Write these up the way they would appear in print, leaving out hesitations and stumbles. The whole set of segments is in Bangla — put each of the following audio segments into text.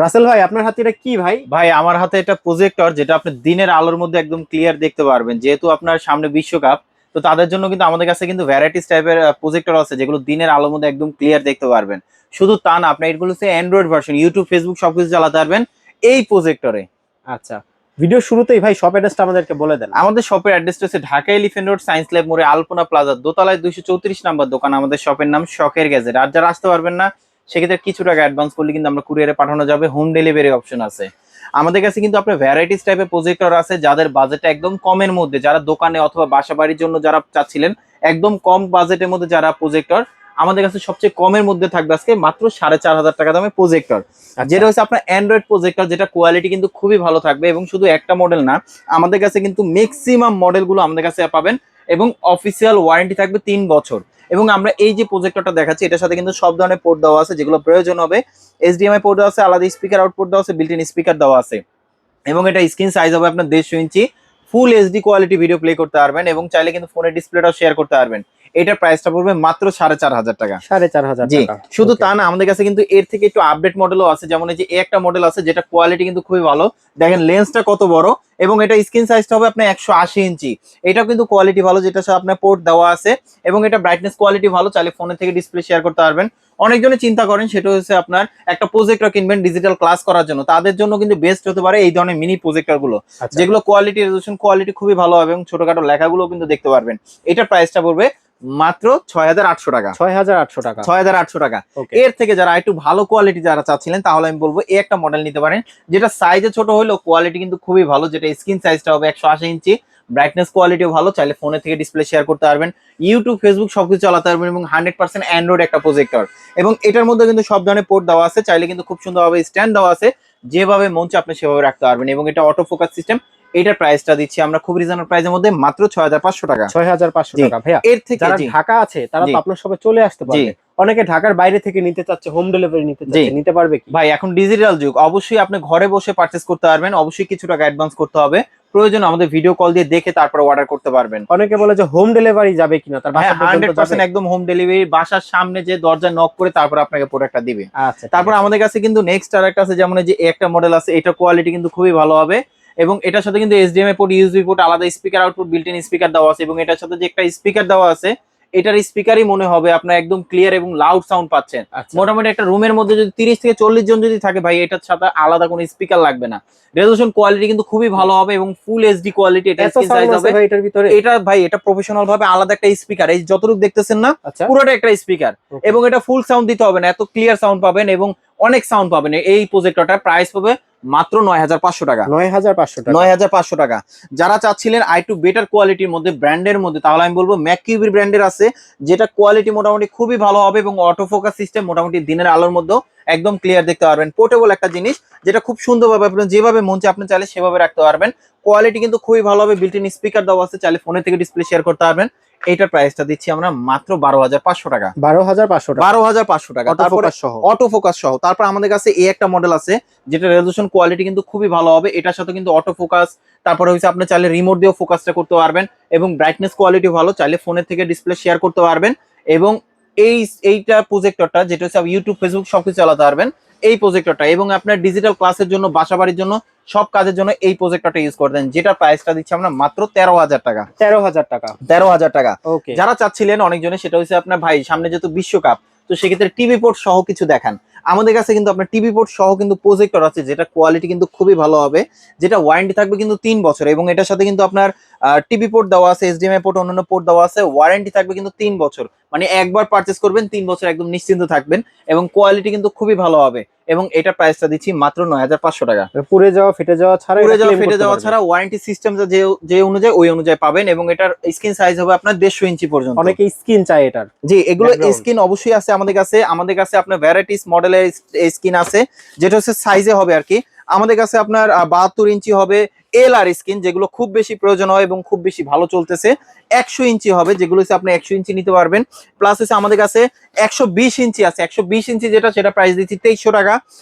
রাসেল ভাই, আপনার হাতে এটা কি ভাই? ভাই আমার হাতে এটা প্রজেক্টর, যেটা আপনি দিনের আলোর মধ্যে একদম ক্লিয়ার দেখতে পারবেন। যেহেতু আপনার সামনে বিশ্বকাপ, তো তাদের জন্য কিন্তু আমাদের কাছে কিন্তু ভ্যারাইটিস টাইপের প্রজেক্টর আছে, যেগুলো দিনের আলোর মধ্যে একদম ক্লিয়ার দেখতে পারবেন। শুধু তা না, আপনি এগুলো হচ্ছে অ্যান্ড্রয়েড ভার্সন, ইউটিউব ফেসবুক সবকিছু চালাতে পারবেন এই প্রজেক্টরে। আচ্ছা, ভিডিও শুরুতেই ভাই শপ অ্যাড্রেসটা আমাদেরকে বলে দেন। আমাদের শপের অ্যাড্রেসটা হচ্ছে Dhaka elephant road, science lab মোড়ে, আলপনা প্লাজা দোতলায় 234 নাম্বার দোকান। আমাদের শপের নাম শখের গ্যাজেট। আর যারা আসতে পারবেন না, সেক্ষেত্রে কিছু টাকা অ্যাডভান্স করলে কিন্তু আমরা কুরিয়ারে পাঠানো যাবে, হোম ডেলিভারি অপশন আছে আমাদের কাছে। কিন্তু আপনার ভ্যারাইটিস টাইপের প্রজেক্টর আছে, যাদের বাজেটটা একদম কমের মধ্যে, যারা দোকানে অথবা বাসা বাড়ির জন্য যারা চাচ্ছিলেন একদম কম বাজেটের মধ্যে যারা প্রজেক্টর, আমাদের কাছে সবচেয়ে কমের মধ্যে থাকবে আজকে মাত্র 4,500 টাকা দামে প্রজেক্টর। যেটা হচ্ছে আপনার অ্যান্ড্রয়েড প্রজেক্টর, যেটা কোয়ালিটি কিন্তু খুবই ভালো থাকবে। এবং শুধু একটা মডেল না, আমাদের কাছে কিন্তু ম্যাক্সিমাম মডেলগুলো আমাদের কাছে পাবেন। এবং অফিসিয়াল ওয়ারেন্টি থাকবে 3 বছর। এবং আমরা এই যে প্রজেক্টরটা দেখাচ্ছি, এটার সাথে কিন্তু সব ধরনের পোর্ট দেওয়া আছে যেগুলো প্রয়োজন হবে। এইচডিএমআই পোর্ট দেওয়া আছে, আলাদা স্পিকার আউট পোর্ট দেওয়া আছে, বিল্ট ইন স্পিকার দেওয়া আছে। এবং এটা স্ক্রিন সাইজ হবে আপনার 150 inch. Full HD quality video play করতে পারবেন, এবং চাইলে কিন্তু ফোনের ডিসপ্লেটাও শেয়ার করতে পারবেন। এটার প্রাইসটা পড়বে মাত্র 4,500 টাকা। 4,500 জি, টাকা শুধু ওকে। তা না, আমাদের কাছে কিন্তু এর থেকে একটু আপডেট মডেলও আছে। যেমন এই যে একটা মডেল আছে, যেটা কোয়ালিটি কিন্তু খুবই ভালো। দেখেন লেন্সটা কত বড়, এবং এটা স্ক্রিন সাইজটা হবে আপনার 180 ইঞ্চি। এটাও কিন্তু কোয়ালিটি ভালো, যেটা আপনার পোর্ট দেওয়া আছে। এবং এটা ব্রাইটনেস কোয়ালিটি ভালো, চাইলে ফোনের থেকে ডিসপ্লে শেয়ার করতে পারবেন। অনেকজনে চিন্তা করেন সেটা হচ্ছে আপনার একটা প্রজেক্টর কিনবেন ডিজিটাল ক্লাস করার জন্য, তাদের জন্য কিন্তু বেস্ট হতে পারে এই ধরনের মিনি প্রজেক্টর গুলো, আচ্ছা, যেগুলো কোয়ালিটি রেজোলিউশন কোয়ালিটি খুবই ভালো হবে, এবং ছোটখাটো লেখাগুলো কিন্তু দেখতে পারবেন। এটার প্রাইসটা পড়বে মাত্র 6,800 টাকা। 6,800 টাকা 6,800 টাকা। ওকে। এর থেকে যারা একটু ভালো কোয়ালিটি যারা চাচ্ছিলেন, তাহলে আমি বলবো এই একটা মডেল নিতে পারেন, যেটা সাইজে ছোট হলেও কোয়ালিটি কিন্তু খুবই ভালো। যেটা স্ক্রিন সাইজটা হবে 180 ইঞ্চি, ব্রাইটনেস কোয়ালিটিও ভালো, চাইলে ফোনে থেকে ডিসপ্লে শেয়ার করতে পারবেন, ইউটিউব ফেসবুক সবকিছু চালাতে পারবেন। এবং 100% অ্যান্ড্রয়েড একটা প্রজেক্টর। এবং এটার মধ্যে কিন্তু সব ধরনের পোর্ট দেওয়া আছে, চাইলে কিন্তু খুব সুন্দরভাবে স্ট্যান্ড দেওয়া আছে, যেভাবে মন চায় আপনি সেভাবে রাখতে পারবেন। এবং এটা অটো ফোকাস সিস্টেম। এটার প্রাইসটা দিচ্ছি আমরা খুব রিজনেবল প্রাইসের মধ্যে, মাত্র 6,500 টাকা। 6,500 জি, টাকা ভাইয়া। এর থেকে যারা জি ঢাকা আছে তারা জি তো আপনার শপে চলে আসতে জি পারবে। অনেকে ঢাকার বাইরে থেকে নিতে চাচ্ছে, হোম ডেলিভারি নিতে জি চাচ্ছে, নিতে পারবে কি? ভাই, এখন ডিজিটাল যুগ, অবশ্যই আপনি ঘরে বসে পারচেস করতে পারবেন। অবশ্যই কিছু টাকা অ্যাডভান্স করতে হবে, প্রয়োজন আমাদের ভিডিও কল দিয়ে দেখে তারপর অর্ডার করতে পারবেন। অনেকে বলে যে হোম ডেলিভারি যাবে কিনা, তার বাসা হ্যাঁ, পর্যন্ত যাবে? 100% একদম হোম ডেলিভারি, বাসার সামনে যে দরজা নক করে তারপর আপনাকে প্রোডাক্টটা দিবে। আচ্ছা, ঠিক তারপর আছে। আমাদের কাছে কিন্তু নেক্সট আর একটা আছে, যেমন এই যে একটা মডেল আছে, এটা কোয়ালিটি কিন্তু খুবই ভালো হবে। এবং এটার সাথে কিন্তু এইচডিএমআই পোর্ট, ইউএসবি পোর্ট, আলাদা speaker output, built in speaker দেওয়া আছে। এবং এটার সাথে যে একটা স্পিকার দেওয়া আছে, এটার স্পিকারই মনে হবে আপনার একদম ক্লিয়ার এবং লাউড সাউন্ড পাচ্ছেন। আচ্ছা, মোটামুটি একটা রুমের মধ্যে যদি 30 থেকে 40 জন যদি থাকে ভাই, এটার সাথে আলাদা কোনো স্পিকার লাগবে না। রেজোলিউশন কোয়ালিটি কিন্তু খুবই ভালো হবে, এবং ফুল এইচডি কোয়ালিটি। এটা এত স্ক্রিন সাউন্ড সাইজ আছে হবে, ভাই এটার ভিতরে? এটা ভাই এটা প্রফেশনাল ভাবে আলাদা একটা স্পিকার, এই যতটুকু দেখতেছেন না, আচ্ছা, পুরোটা একটা স্পিকার। ওকে। এবং এটা ফুল সাউন্ড দিতে হবে না, এত ক্লিয়ার সাউন্ড পাবেন এবং অনেক সাউন্ড পাবেন। এই প্রজেক্টরটার প্রাইস পাবে মাত্র 9,500 টাকা। 9,500 টাকা 9,500 টাকা। যারা চাচ্ছিলেন আই টু বেটার কোয়ালিটির মধ্যে, ব্র্যান্ডের মধ্যে, তাহলে আমি বলবো ম্যাককিউবির ব্র্যান্ডের আছে, যেটা কোয়ালিটি মোটামুটি খুবই ভালো হবে। এবং অটো ফোকাস সিস্টেম, মোটামুটি দিনের আলোর মধ্যেও একদম ক্লিয়ার দেখতে পারবেন। পোর্টেবল একটা জিনিস, যেটা খুব সুন্দরভাবে আপনি যেভাবে মন চায় আপনি চাইলে সেভাবে রাখতে পারবেন। কোয়ালিটি কিন্তু খুবই ভালো হবে, বিল্ট ইন স্পিকার দেওয়া আছে, চাইলে ফোনে থেকে ডিসপ্লে শেয়ার করতে পারবেন। এইটার প্রাইসটা দিচ্ছি আমরা মাত্র 12,500 টাকা। 12,500 টাকা 12,500 টাকা। অটো তারপরে ফোকাস সহ। অটো ফোকাস সহ। তারপর আমাদের কাছে এই একটা মডেল আছে, যেটা রেজোলিউশন কোয়ালিটি কিন্তু খুবই ভালো হবে। এটার সাথে কিন্তু অটো ফোকাস, তারপরে হচ্ছে আপনি চাইলে রিমোট দিয়েও ফোকাসটা করতে পারবেন। এবং ব্রাইটনেস কোয়ালিটি ভালো, চাইলে ফোনের থেকে ডিসপ্লে শেয়ার করতে পারবেন। এবং এইটা প্রজেক্টরটা, যেটা হচ্ছে ইউটিউব ফেসবুক সবকিছু চালাতে পারবেন এই প্রজেক্টরটা। এবং আপনার ডিজিটাল ক্লাসের জন্য, বাসা বাড়ির জন্য, সব কাজের জন্য এই প্রজেক্টরটা ইউজ করতেন, যেটা প্রাইসটা দিচ্ছি আমরা মাত্র 13,000 টাকা। 13,000 টাকা 13,000 টাকা। ওকে। যারা চাচ্ছিলেন অনেকজনে, সেটা হচ্ছে আপনার ভাই সামনে যেহেতু বিশ্বকাপ, তো সেক্ষেত্রে টিভি পোর্ট সহ কিছু দেখান, আমাদের কাছে কিন্তু আপনার টিভি পোর্ট সহ কিন্তু প্রজেক্টর আছে, যেটা কোয়ালিটি কিন্তু খুবই ভালো হবে, যেটা ওয়ারেন্টি থাকবে কিন্তু 3 বছর। এবং এটার সাথে কিন্তু আপনার টিভি পোর্ট দেওয়া আছে, এইচডিএমআই পোর্ট, অন্যান্য পোর্ট দেওয়া আছে, ওয়ারেন্টি থাকবে কিন্তু 3 বছর। মানে একবার পারচেস করবেন, 3 বছর একদম নিশ্চিন্ত থাকবেন। এবং কোয়ালিটি কিন্তু খুবই ভালো হবে। এবং এটা প্রাইসটা দিচ্ছি মাত্র 9,500 টাকা। পুড়ে যাওয়া ফেটে যাওয়া ছাড়া পুড়ে এটা যাওয়া ক্লেম ফেটে করতে যাওয়া পারবে? ছাড়া ওয়ারেন্টি সিস্টেম যে যে অনুযায়ী ওই অনুযায়ী পাবেন। এবং এটার স্ক্রিন সাইজ হবে আপনার 150 ইঞ্চি পর্যন্ত। অনেকে স্কিন চায় এটার জি, এগুলো ব্যাকগ্রাউন্ড। স্কিন অবশ্যই আছে আমাদের কাছে। আমাদের কাছে আপনার ভ্যারাইটিস মডেলের স্কিন আছে, যেটা হচ্ছে সাইজে হবে আর কি। আমাদের কাছে আপনার 72 ইঞ্চি হবে এল আর স্কিন, যেগুলো খুব বেশি প্রয়োজন হয় এবং খুব বেশি ভালো চলতেছে। 100 ইঞ্চি হবে, যেগুলো হচ্ছে আপনি 100 ইঞ্চি নিতে পারবেন। প্লাস হচ্ছে আমাদের কাছে 120 ইঞ্চি আছে, 120 ইঞ্চি যেটা, সেটা প্রাইস দিচ্ছি 2300 টাকা।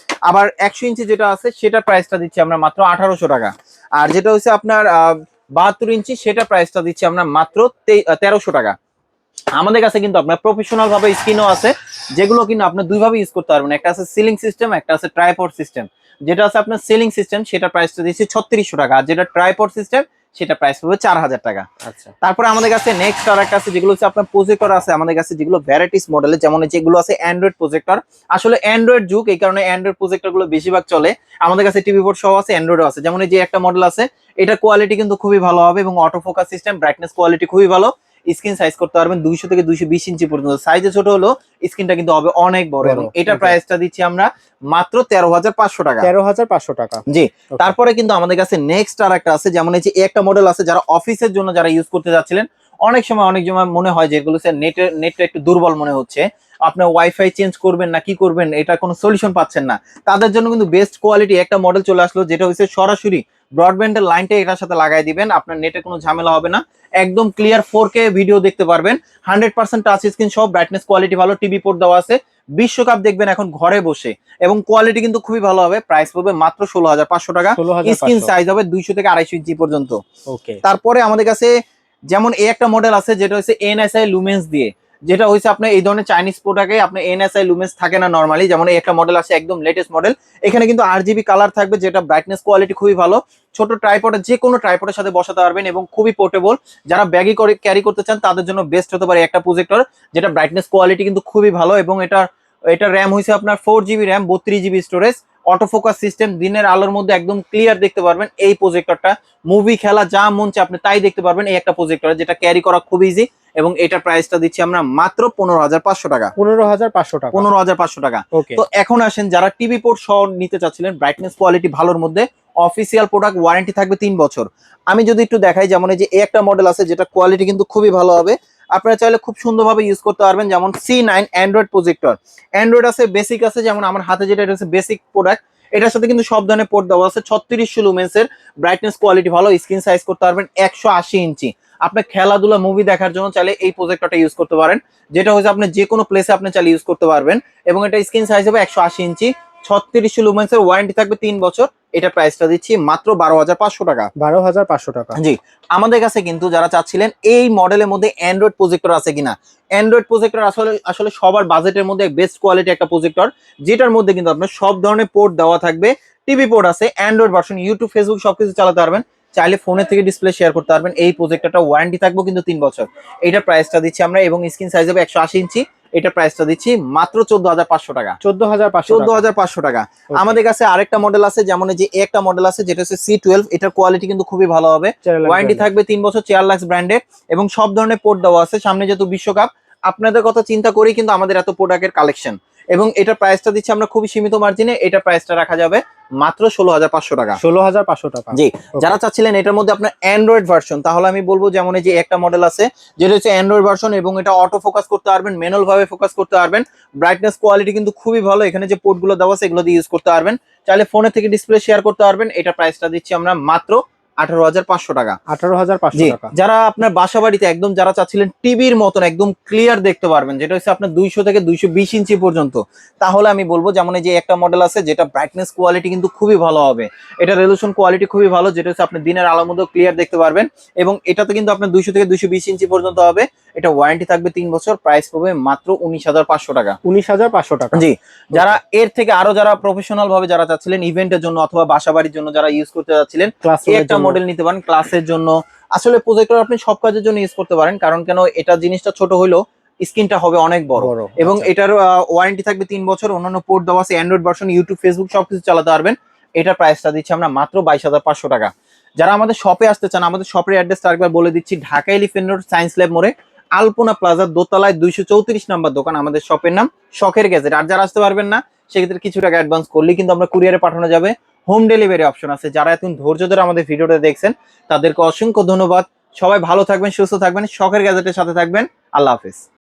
আবার 100 ইঞ্চি যেটা আছে, সেটা প্রাইসটা দিচ্ছি আমরা মাত্র 1800 টাকা। আর যেটা হচ্ছে আপনার 72 ইঞ্চি, সেটা প্রাইসটা দিচ্ছি আমরা মাত্র 1300 টাকা। আমাদের কাছে কিন্তু আপনার প্রফেশনাল ভাবে স্ক্রিনও আছে, যেগুলো কিন্তু আপনি দুইভাবে ইউজ করতে পারবেন। একটা আছে সিলিং সিস্টেম, একটা আছে ট্রাইপড সিস্টেম। যেটা আছে আপনার সিলিং সিস্টেম সেটা প্রাইসটা দিচ্ছি 3600 টাকা, আর যেটা ট্রাইপড সিস্টেম সেটা প্রাইস পড়বে 4000 টাকা। আচ্ছা, তারপরে আমাদের কাছে নেক্সট আর একটা আছে, যেগুলো হচ্ছে আপনার প্রজেক্টর আছে আমাদের কাছে, যেগুলো ভ্যারাইটিস মডেলের, যেমন যেগুলো আছে অ্যান্ড্রয়েড প্রজেক্টর। আসলে অ্যান্ড্রয়েড যুগ, এই কারণে অ্যান্ড্রয়েড প্রজেক্টর গুলো বেশিরভাগ চলে। আমাদের কাছে টিভি বোর্ড সহ আছে, অ্যান্ড্রয়েডও আছে। যেমন এই যে একটা মডেল আছে, এটা কোয়ালিটি কিন্তু খুবই ভালো হবে এবং auto focus system, brightness quality খুবই ভালো। স্ক্রিন সাইজ করতে পারবেন 200 থেকে 220 ইঞ্চি পর্যন্ত। সাইজে ছোট হলো, স্ক্রিনটা কিন্তু হবে অনেক বড়। এবং এটার প্রাইসটা দিচ্ছি আমরা মাত্র 13,500 টাকা। 13,500 টাকা। জি। তারপরে কিন্তু আমাদের কাছে নেক্সট আর একটা আছে, যেমন এই যে একটা মডেল আছে, যারা অফিসের জন্য যারা ইউজ করতে যাচ্ছিলেন, অনেক সময় মনে হয় যে এগুলো নেটটা একটু দুর্বল মনে হচ্ছে, আপনার ওয়াইফাই চেঞ্জ করবেন না কি করবেন, এটা কোনো সলিউশন পাচ্ছেন না, তাদের জন্য কিন্তু বেস্ট কোয়ালিটি একটা মডেল চলে আসলো, যেটা হচ্ছে সরাসরি ব্রডব্যান্ডের লাইনটা এটার সাথে লাগাই দিবেন, আপনার নেটে কোনো ঝামেলা হবে না, একদম ক্লিয়ার 4K ভিডিও দেখতে পারবেন। 100% টাচ স্ক্রিন সব, ব্রাইটনেস কোয়ালিটি ভালো, টিভি পোর্ট দেওয়া আছে, বিশ্বকাপ দেখবেন এখন ঘরে বসে, এবং কোয়ালিটি কিন্তু খুবই ভালো হবে। প্রাইস পড়বে মাত্র 16,500 টাকা। স্ক্রিন সাইজ হবে 200 থেকে 250 ইঞ্চি পর্যন্ত। ওকে। তারপরে আমাদের কাছে যেমন এই একটা মডেল আছে, যেটা হচ্ছে এনএসআই লুমেন্স দিয়ে, যেটা হচ্ছে আপনার এই ধরনের চাইনিজ প্রোডাক্টে আপনার এনএসআই লুমেন্স থাকে না নরমালি। যেমন এই একটা মডেল আছে একদম লেটেস্ট মডেল, এখানে কিন্তু RGB কালার থাকবে, যেটা ব্রাইটনেস কোয়ালিটি খুবই ভালো। ছোট ট্রাইপডে, যে কোনো ট্রাইপডের সাথে বসাতে পারবেন এবং খুবই পোর্টেবল। যারা ব্যাগি করে ক্যারি করতে চান তাদের জন্য বেস্ট হতে পারে একটা প্রজেক্টর, যেটা ব্রাইটনেস কোয়ালিটি কিন্তু খুবই ভালো। এবং এটা র্যাম হয়েছে আপনার 4GB RAM, 32GB storage, auto focus system, দিনের আলোর মধ্যে একদম ক্লিয়ার দেখতে পারবেন এই প্রজেক্টরটা। মুভি খেলা যা মন চায় আপনি তাই দেখতে পারবেন এই একটা প্রজেক্টর, যেটা ক্যারি করা খুব ইজি। এবং এটার প্রাইসটা দিচ্ছি আমরা মাত্র 15,500 টাকা। 15,500 টাকা। 15,500 টাকা। ওকে। তো এখন আসেন, যারা টিভি পোর্ট সহ নিতে চাচ্ছিলেন, ব্রাইটনেস কোয়ালিটি ভালোর মধ্যে, অফিসিয়াল প্রোডাক্ট, ওয়ারেন্টি থাকবে 3 বছর। আমি যদি একটু দেখাই, যেমন এই যে একটা মডেল আছে, যেটা কোয়ালিটি কিন্তু খুবই ভালো হবে, আপনারা চাইলে খুব সুন্দরভাবে ইউজ করতে পারবেন। যেমন C9 অ্যান্ড্রয়েড প্রজেক্টর, অ্যান্ড্রয়েড আছে, বেসিক আছে, যেমন আমার হাতে যেটা, এটা হচ্ছে বেসিক প্রোডাক্ট। এটার সাথে কিন্তু সব ধরনের পোর্ট দেওয়া আছে, 3600 লুমেন্সের, ব্রাইটনেস কোয়ালিটি ভালো, স্ক্রিন সাইজ করতে পারবেন 180 ইঞ্চি। আপনার খেলাধুলা মুভি দেখার জন্য চাইলে এই প্রজেক্টরটা ইউজ করতে পারেন, যেটা হচ্ছে আপনি যে কোনো প্লেসে আপনি চাইলে ইউজ করতে পারবেন। এবং এটা স্ক্রিন সাইজ হবে 180 ইঞ্চি, 3600 লুমেন্সের, ওয়ারেন্টি থাকবে 3 বছর। এটা প্রাইসটা দিচ্ছি মাত্র 12,500 টাকা। 12,500 টাকা। জি। আমাদের কাছে কিন্তু যারা চাচ্ছিলেন এই মডেলের মধ্যে অ্যান্ড্রয়েড প্রজেক্টর আছে কিনা, অ্যান্ড্রয়েড প্রজেক্টর আসলে সবার বাজেটের মধ্যে বেস্ট কোয়ালিটি একটা প্রজেক্টর, যেটার মধ্যে কিন্তু আপনার সব ধরনের পোর্ট দেওয়া থাকবে। টিভি পোর্ট আছে, অ্যান্ড্রয়েড ভার্সন, ইউটিউব, ফেসবুক সবকিছু চালাতে পারবেন, চাইলে ফোনের থেকে ডিসপ্লে শেয়ার করতে পারবেন। এই প্রজেক্টরটা ওয়ারেন্টি থাকবে কিন্তু 3 বছর। এটার প্রাইসটা দিচ্ছি আমরা, এবং স্ক্রিন সাইজ হবে 180 ইঞ্চি। এটা প্রাইসটা দিচ্ছি মাত্র 14,500 টাকা। 14,500 টাকা। আমাদের কাছে আরেকটা মডেল আছে, যেমন এই যে একটা মডেল আছে, যেটা হচ্ছে C12। এটার কোয়ালিটি কিন্তু খুবই ভালো হবে, ওয়ারেন্টি থাকবে 3 বছর, চেয়ারলাক্স ব্র্যান্ডের, এবং সব ধরনের পোর্ট দেওয়া আছে। সামনে যেহেতু বিশ্বকাপ, আপনাদের কথা চিন্তা করেই কিন্তু আমাদের এত প্রোডাক্টের কালেকশন। এবং এটার প্রাইসটা দিচ্ছি আমরা খুবই সীমিত মার্জিনে, এটা প্রাইসটা রাখা যাবে মাত্র 16,500 টাকা। 16,500 টাকা। জি। যারা চাচ্ছিলেন এটার মধ্যে আপনার অ্যান্ড্রয়েড ভার্সন, তাহলে আমি বলবো, যেমন এই যে একটা মডেল আছে, যেটা হচ্ছে অ্যান্ড্রয়েড ভার্সন, এবং এটা অটো ফোকাস করতে পারবেন, ম্যানুয়াল ভাবে ফোকাস করতে পারবেন, ব্রাইটনেস কোয়ালিটি কিন্তু খুবই ভালো। এখানে যে পোর্ট গুলো দেওয়া আছে এগুলো দিয়ে ইউজ করতে পারবেন, চাইলে ফোনের থেকে ডিসপ্লে শেয়ার করতে পারবেন। এটা প্রাইসটা দিচ্ছি আমরা মাত্র 18,500 টাকা। 18,500 টাকা। যারা আপনার বাসা বাড়িতে একদম যারা চাচ্ছিলেন টিভির মতন একদম ক্লিয়ার দেখতে পারবেন, যেটা হচ্ছে আপনার 200 থেকে 220 ইঞ্চি পর্যন্ত, তাহলে আমি বলবো, যেমন এই যে একটা মডেল আছে, যেটা ব্রাইটনেস কোয়ালিটি কিন্তু খুবই ভালো হবে, এটা রেজোলিউশন কোয়ালিটি খুবই ভালো, যেটা হচ্ছে আপনি দিনের আলোর মধ্যে ক্লিয়ার দেখতে পারবেন। এবং এটাতে কিন্তু আপনার 200 থেকে 220 ইঞ্চি পর্যন্ত হবে। এটা ওয়ারেন্টি থাকবে 3 বছর, প্রাইস পড়বে মাত্র 19,500 টাকা। 19,500 টাকা। জি। যারা এর থেকে আরো যারা প্রফেশনাল ভাবে যারা চাচ্ছিলেন ইভেন্টের জন্য অথবা বাসা বাড়ির জন্য যারা ইউজ করতে যাচ্ছিলেন, একটা মডেল নিতে পারেন ক্লাসের জন্য। আসলে প্রজেক্টর আপনি সব কাজের জন্য ইউজ করতে পারেন, কারণ কেন, এটা জিনিসটা ছোট হইলেও স্ক্রিনটা হবে অনেক বড়। এবং এটার ওয়ারেন্টি থাকবে 3 বছর, অন্যান্য পোর্ট দেওয়া আছে, অ্যান্ড্রয়েড ভার্সন, ইউটিউব, ফেসবুক সবকিছু চালাতে পারবেন। এটার প্রাইসটা দিচ্ছি আমরা মাত্র 22,500 টাকা। যারা আমাদের শপে আসতে চান, আমাদের শপের অ্যাড্রেসটা একবার বলে দিচ্ছি, Dhaka elephant road, science lab মোড়ে, আলপনা প্লাজার দোতলায় 234 নাম্বার দোকান। আমাদের শপের নাম শখের গ্যাজেট। আর যারা আসতে পারবেন না, সেক্ষেত্রে কিছু টাকা অ্যাডভান্স করলেই কিন্তু আমরা কুরিয়ারে পাঠানো যাবে, হোম ডেলিভারি অপশন আছে। যারা এতক্ষণ ধৈর্য ধরে আমাদের ভিডিওটা দেখছেন, তাদেরকে অসংখ্য ধন্যবাদ। সবাই ভালো থাকবেন, সুস্থ থাকবেন, শখের গ্যাজেটের সাথে থাকবেন। আল্লাহ হাফেজ।